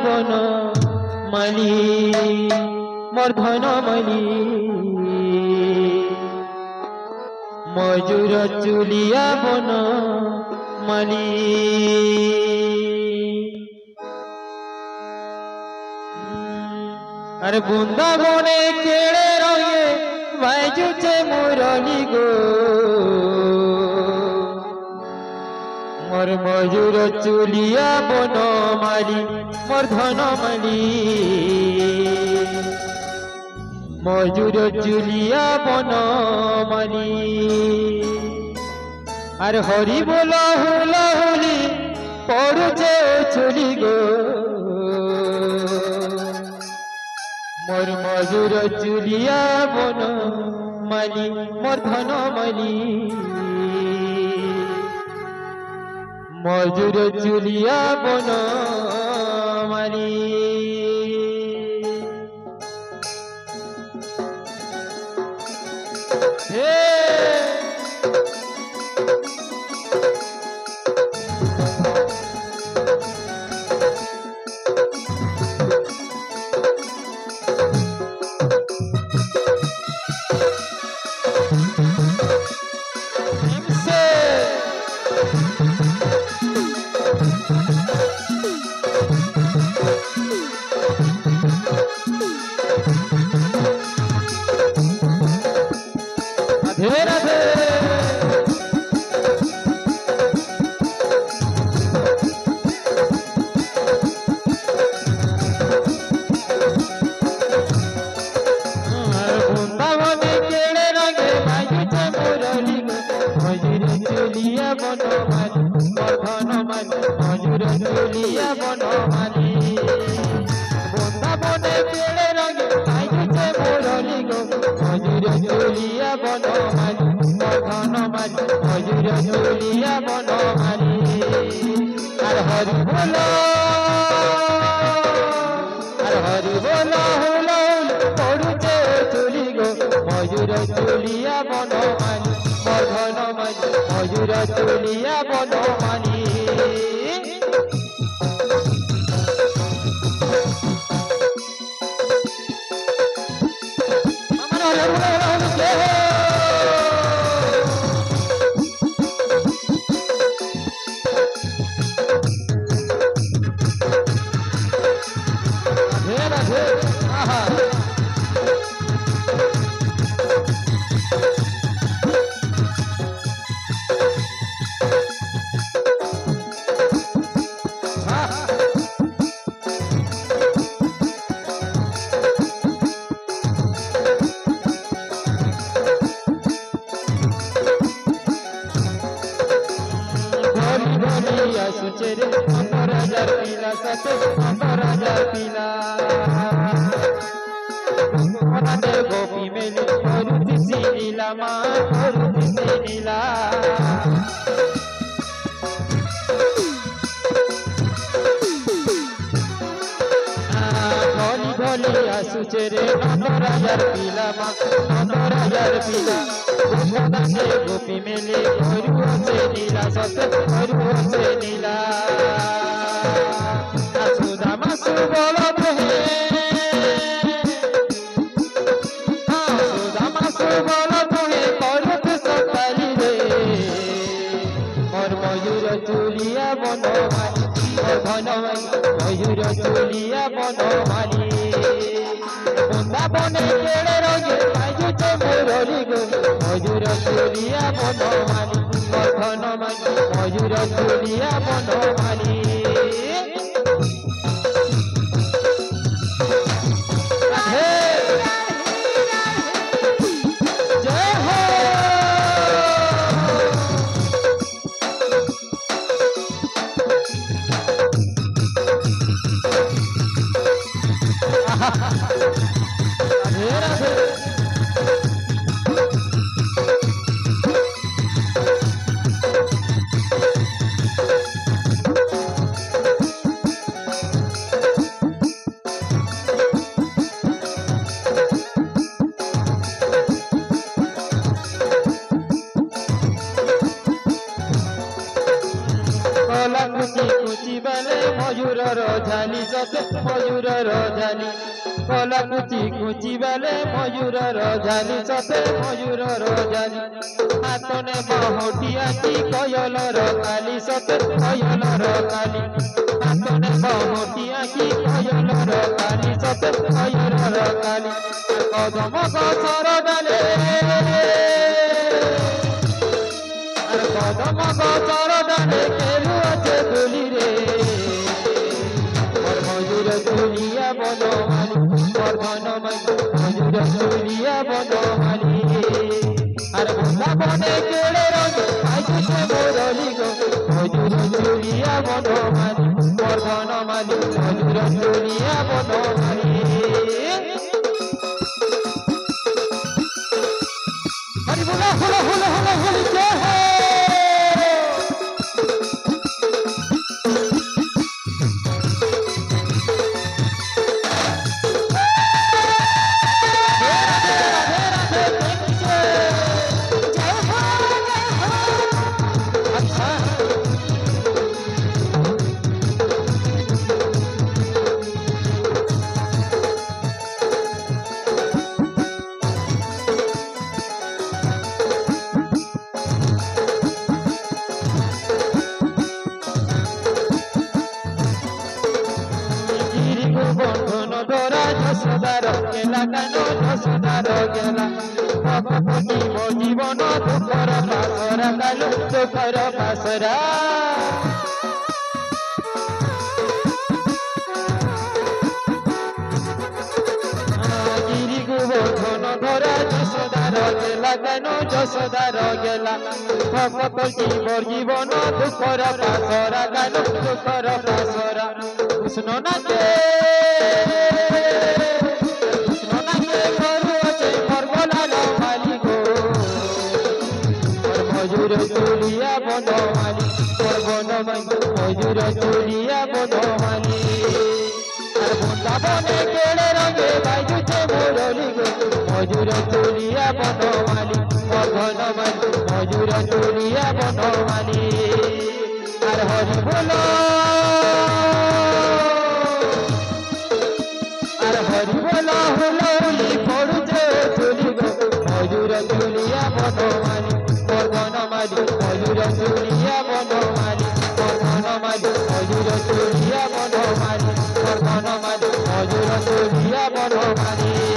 বন মালি মোর ধন মালি মজুর চুলিয়া বন মালি আর বৃন্দাবনে কেড়ে রয়ে বাজুছে মুরলি গো মোর মজুর চুলিয়া বন মালি মোর ধন মালি মজুর চুলিয়া বন মালি আর হরি বল হুলা হুলি পড়ুছে চুলি গো মোর মজুর চুলিয়া বন মালি মোর ধন মালি মজুর চুলিয়া বন মালি হে মজুর চুলিয়া বন মালি বৃন্দাবনে কেড়ে রঙে বাজুছে মুরলি গো মজুর চুলিয়া বন মালি ধন মালি মজুর চুলিয়া বন মালি আর হরি বল হুল পড়ুছে চুলি গো মজুর চুলিয়া বন মালি ধন মালি মজুর চুলিয়া বন মালি सुचेरे 15,000 पीला सते 15,000 पीला मनाते गोपी मेली करुती नीला मा करुती नीला भोली भोली सुचेरे 15,000 पीला मा 15,000 पीला मनाते गोपी मेली करुती नीला सते करुती नीला सुदामा सुबोलत हे सुदामा सुबोलत हे करत सताली रे मोर मयूर चुलिया बन माली मोर धन मयूर चुलिया बन माली बृंदाबने केड़े रंगे बाजुचे मुरली गो मयूर चुलिया बन माली मोर धन माली मयूर चुलिया बन माली कुची कुची बले मयूर झाली সতে ময়ূর রাজালি কলা কুচি কুচি বেলে ময়ূর রাজালি সতে ময়ূর রাজালি হাতনে বাহটিয়া কি কয়লর কালি সতে কয়লর কালি হাতনে বাহটিয়া কি কয়লর কালি সতে কয়লর কালি কদম গছর ডালে আর কদম গছর ডালে কেলু আছে দুলি রে ময়ূর তুলিয়া বনমালী বর্ধনমালী ময়ূর তুলিয়া বনমালী আর বৃন্দাবনে কেড়ে রঙ পাইছে মুরলী গো ময়ূর তুলিয়া বনমালী বর্ধনমালী ময়ূর তুলিয়া বনমালী হরি বলা হলো হলো হলো হরি জয় হে বন্ধন ধরা যশোদার গেলা কেন যশোদার গেলা ভগবতীব জীবন দুঃখর পাশরা কালু দুঃখর পাশরা গিরি গোবর্ধন ধরা যশোদার গেলা কেন যশোদার গেলা ভগবতীব জীবন দুঃখর পাশরা কালু দুঃখর পাশরা কৃষ্ণ নাচে কৃষ্ণ নাচে ঘরু আছে মর্মলাল মালিক ময়ূর তুলিয়া বনমালী বনমালী ময়ূর তুলিয়া বনমালী আর বৃন্দাবনে কেড়ে রঙে বাজুছে মুরলী গো ময়ূর তুলিয়া বনমালী বর্ধনমালী ময়ূর তুলিয়া বনমালী আর হরি বল হরি বলা হুলুলি পড়ুছে তুলি গো ময়ূর তুলিয়া বনমালী বর্ধনমালী ময়ূর তুলিয়া বনমালী বর্ধনমালী ময়ূর তুলিয়া বনমালী বর্ধনমালী ময়ূর তুলিয়া বনমালী